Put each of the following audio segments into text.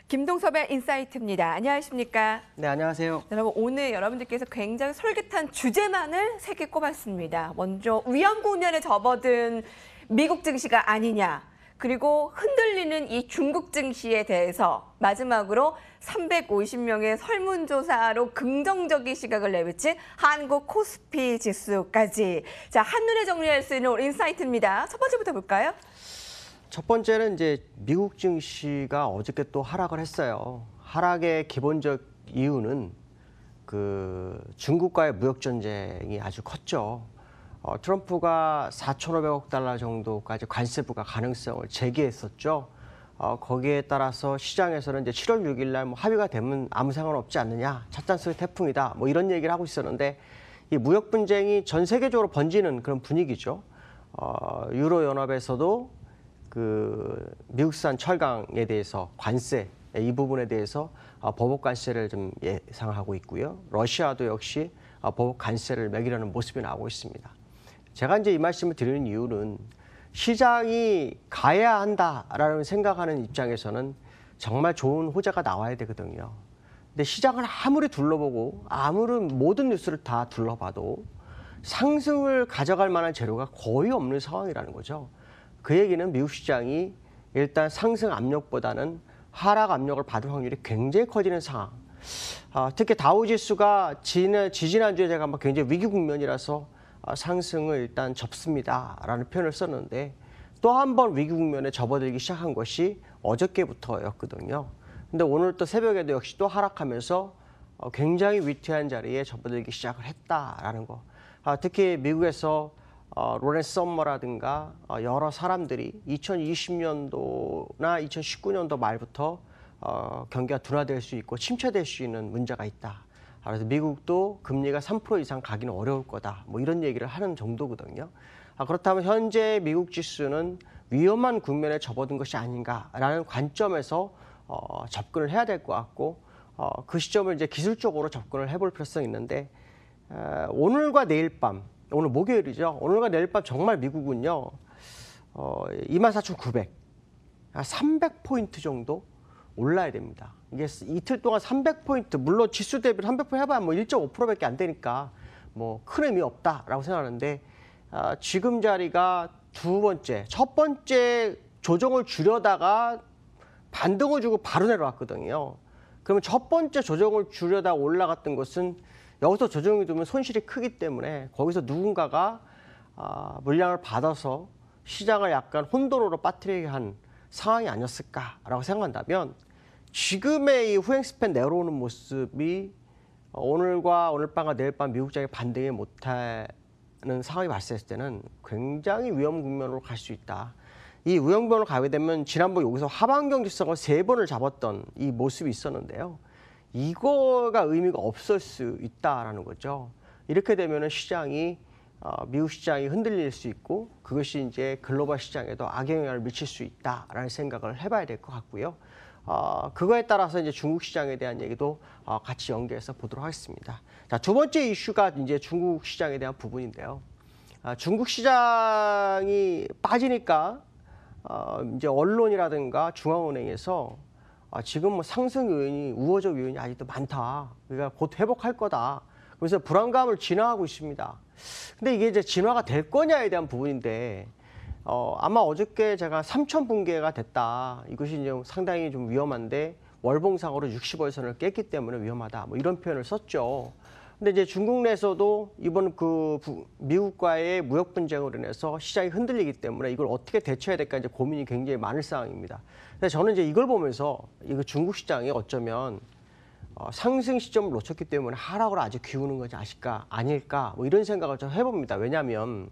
김동섭의 인사이트입니다. 안녕하십니까? 네, 안녕하세요. 여러분, 오늘 여러분들께서 굉장히 솔깃한 주제만을 3개 꼽았습니다. 먼저 위험 국면에 접어든 미국 증시가 아니냐, 그리고 흔들리는 이 중국 증시에 대해서 마지막으로 350명의 설문조사로 긍정적인 시각을 내비친 한국 코스피 지수까지. 자, 한눈에 정리할 수 있는 인사이트입니다. 첫 번째부터 볼까요? 첫 번째는 이제 미국 증시가 어저께 또 하락을 했어요. 하락의 기본적 이유는 그 중국과의 무역 전쟁이 아주 컸죠. 트럼프가 4,500억 달러 정도까지 관세 부과 가능성을 제기했었죠. 거기에 따라서 시장에서는 이제 7월 6일 날 뭐 합의가 되면 아무 상관없지 않느냐, 찻잔 속의 태풍이다, 뭐 이런 얘기를 하고 있었는데 이 무역 분쟁이 전 세계적으로 번지는 그런 분위기죠. 유로 연합에서도 그 미국산 철강에 대해서 관세 이 부분에 대해서 보복 관세를 좀 예상하고 있고요. 러시아도 역시 보복 관세를 매기려는 모습이 나오고 있습니다. 제가 이제 이 말씀을 드리는 이유는 시장이 가야 한다라는 생각하는 입장에서는 정말 좋은 호재가 나와야 되거든요. 근데 시장을 아무리 둘러보고 아무리 모든 뉴스를 다 둘러봐도 상승을 가져갈 만한 재료가 거의 없는 상황이라는 거죠. 그 얘기는 미국 시장이 일단 상승 압력보다는 하락 압력을 받을 확률이 굉장히 커지는 상황. 특히 다우지수가 지지난주에 제가 굉장히 위기 국면이라서 상승을 일단 접습니다라는 표현을 썼는데 또 한 번 위기 국면에 접어들기 시작한 것이 어저께부터였거든요. 근데 오늘 또 새벽에도 역시 또 하락하면서 굉장히 위태한 자리에 접어들기 시작을 했다라는 거. 특히 미국에서 로렌스 썸머라든가 여러 사람들이 2020년도나 2019년도 말부터 경기가 둔화될 수 있고 침체될 수 있는 문제가 있다. 그래서 미국도 금리가 3% 이상 가기는 어려울 거다. 뭐 이런 얘기를 하는 정도거든요. 그렇다면 현재 미국 지수는 위험한 국면에 접어든 것이 아닌가라는 관점에서 접근을 해야 될 것 같고 그 시점을 이제 기술적으로 접근을 해볼 필요성이 있는데 오늘과 내일 밤 오늘 목요일이죠. 오늘과 내일 밤 정말 미국은요. 24,900, 300포인트 정도 올라야 됩니다. 이게 이틀 동안 300포인트, 물론 지수 대비 300% 해봐야 뭐 1.5%밖에 안 되니까 뭐 큰 의미 없다라고 생각하는데 지금 자리가 두 번째, 첫 번째 조정을 줄여다가 반등을 주고 바로 내려왔거든요. 그러면 첫 번째 조정을 줄여다 올라갔던 것은 여기서 조정이 되면 손실이 크기 때문에 거기서 누군가가 물량을 받아서 시장을 약간 혼돈으로 빠뜨리게 한 상황이 아니었을까라고 생각한다면 지금의 이 후행 스팬 내려오는 모습이 오늘과 오늘 밤과 내일 밤 미국장이 반등을 못하는 상황이 발생했을 때는 굉장히 위험 국면으로 갈 수 있다. 이 위험 국면으로 가게 되면 지난번 여기서 하방 경직성을 3번을 잡았던 이 모습이 있었는데요. 이거가 의미가 없을 수 있다라는 거죠. 이렇게 되면 시장이 미국 시장이 흔들릴 수 있고 그것이 이제 글로벌 시장에도 악영향을 미칠 수 있다라는 생각을 해봐야 될 것 같고요. 그거에 따라서 이제 중국 시장에 대한 얘기도 같이 연계해서 보도록 하겠습니다. 자, 두 번째 이슈가 이제 중국 시장에 대한 부분인데요. 중국 시장이 빠지니까 이제 언론이라든가 중앙은행에서 지금 뭐 상승 요인이 우호적 요인이 아직도 많다. 그러니까 곧 회복할 거다. 그래서 불안감을 진화하고 있습니다. 근데 이게 이제 진화가 될 거냐에 대한 부분인데 아마 어저께 제가 3천 붕괴가 됐다. 이것이 이제 상당히 좀 위험한데 월봉상으로 60월선을 깼기 때문에 위험하다. 뭐 이런 표현을 썼죠. 근데 이제 중국 내에서도 이번 그 미국과의 무역 분쟁으로 인해서 시장이 흔들리기 때문에 이걸 어떻게 대처해야 될까 이제 고민이 굉장히 많을 상황입니다. 근데 저는 이제 이걸 보면서 이거 중국 시장이 어쩌면 상승 시점을 놓쳤기 때문에 하락으로 아주 기우는 것이 아닐까 뭐 이런 생각을 좀 해봅니다. 왜냐하면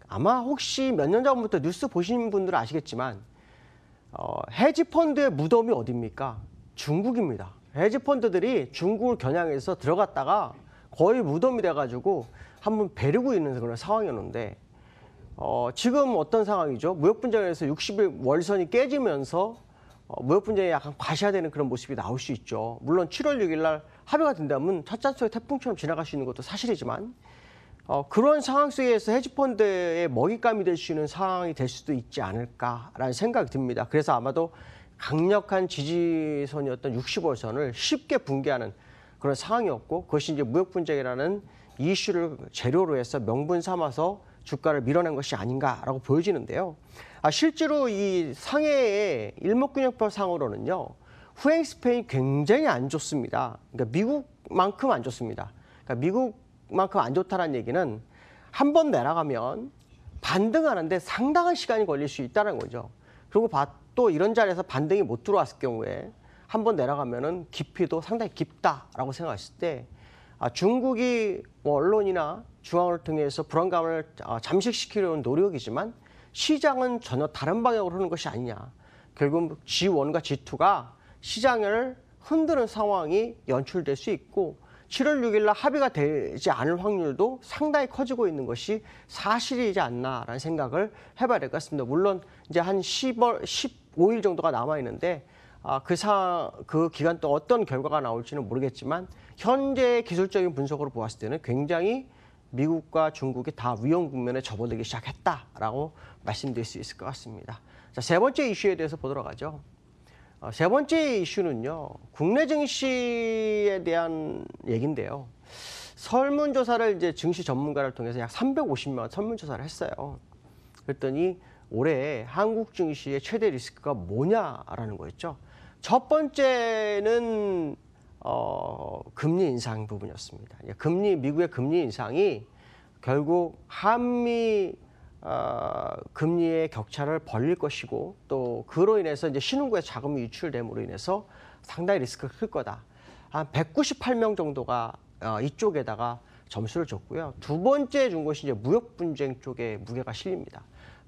아마 혹시 몇 년 전부터 뉴스 보신 분들은 아시겠지만 헤지펀드의 무덤이 어디입니까? 중국입니다. 헤지펀드들이 중국을 겨냥해서 들어갔다가 거의 무덤이 돼가지고 한번 배르고 있는 그런 상황이었는데 지금 어떤 상황이죠? 무역 분쟁에서 60일 월선이 깨지면서 무역 분쟁이 약간 과시화되는 그런 모습이 나올 수 있죠. 물론 7월 6일 날 합의가 된다면 찻잔 속의 태풍처럼 지나갈 수 있는 것도 사실이지만 그런 상황 속에서 헤지펀드의 먹잇감이 될 수 있는 상황이 될 수도 있지 않을까라는 생각이 듭니다. 그래서 아마도 강력한 지지선이었던 60월선을 쉽게 붕괴하는 그런 상황이었고, 그것이 이제 무역 분쟁이라는 이슈를 재료로 해서 명분 삼아서 주가를 밀어낸 것이 아닌가라고 보여지는데요. 실제로 이 상해의 일목균형표상으로는요, 후행 스페인 굉장히 안 좋습니다. 그러니까 미국만큼 안 좋습니다. 그러니까 미국만큼 안 좋다는 얘기는 한 번 내려가면 반등하는데 상당한 시간이 걸릴 수 있다는 거죠. 그리고 또 이런 자리에서 반등이 못 들어왔을 경우에 한 번 내려가면은 깊이도 상당히 깊다라고 생각했을 때, 중국이 뭐 언론이나 중앙을 통해서 불안감을 잠식시키려는 노력이지만 시장은 전혀 다른 방향으로 흐르는 것이 아니냐. 결국 G1과 G2가 시장을 흔드는 상황이 연출될 수 있고, 7월 6일 날 합의가 되지 않을 확률도 상당히 커지고 있는 것이 사실이지 않나라는 생각을 해봐야 될 것 같습니다. 물론 이제 한 15일 정도가 남아 있는데, 그 기간 동안 어떤 결과가 나올지는 모르겠지만, 현재 기술적인 분석으로 보았을 때는 굉장히 미국과 중국이 다 위험 국면에 접어들기 시작했다라고 말씀드릴 수 있을 것 같습니다. 자, 세 번째 이슈에 대해서 보도록 하죠. 세 번째 이슈는요, 국내 증시에 대한 얘기인데요. 설문조사를 이제 증시 전문가를 통해서 약 350만 설문조사를 했어요. 그랬더니 올해 한국 증시의 최대 리스크가 뭐냐라는 거였죠. 첫 번째는 금리 인상 부분이었습니다. 미국의 금리 인상이 결국 한미 금리의 격차를 벌릴 것이고, 또 그로 인해서 이제 신흥국의 자금이 유출됨으로 인해서 상당히 리스크가 클 거다. 한 198명 정도가 이쪽에다가 점수를 줬고요. 두 번째 준 것이 이제 무역 분쟁 쪽에 무게가 실립니다.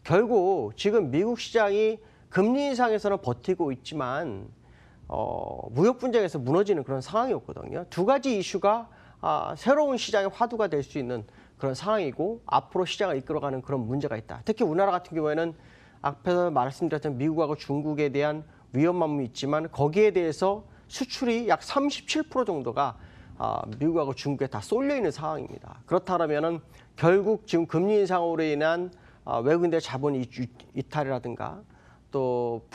결국 지금 미국 시장이 금리 인상에서는 버티고 있지만 무역 분쟁에서 무너지는 그런 상황이었거든요. 두 가지 이슈가 새로운 시장의 화두가 될 수 있는 그런 상황이고, 앞으로 시장을 이끌어가는 그런 문제가 있다. 특히 우리나라 같은 경우에는 앞에서 말씀드렸던 미국하고 중국에 대한 위험함이 있지만, 거기에 대해서 수출이 약 37% 정도가 미국하고 중국에 다 쏠려 있는 상황입니다. 그렇다면은 결국 지금 금리 인상으로 인한 외국인들의 자본 이탈이라든가, 또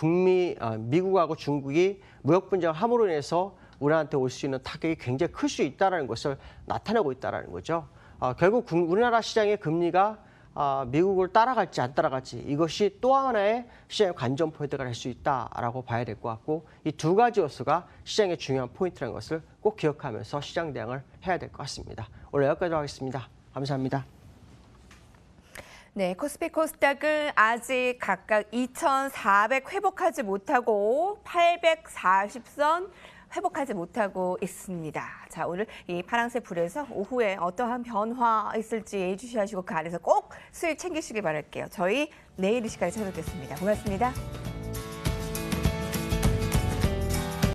미국하고 중국이 무역 분쟁을 함으로 인해서 우리한테 올 수 있는 타격이 굉장히 클 수 있다는 것을 나타내고 있다는 거죠. 결국 우리나라 시장의 금리가 미국을 따라갈지 안 따라갈지, 이것이 또 하나의 시장의 관전 포인트가 될 수 있다라고 봐야 될 것 같고, 이 두 가지 요소가 시장의 중요한 포인트라는 것을 꼭 기억하면서 시장 대응을 해야 될 것 같습니다. 오늘 여기까지 하겠습니다. 감사합니다. 네, 코스피 코스닥은 아직 각각 2,400 회복하지 못하고 840선 회복하지 못하고 있습니다. 자, 오늘 이 파란색 불에서 오후에 어떠한 변화 있을지 예의주시하시고 그 안에서 꼭 수익 챙기시기 바랄게요. 저희 내일 이 시간에 찾아뵙겠습니다. 고맙습니다.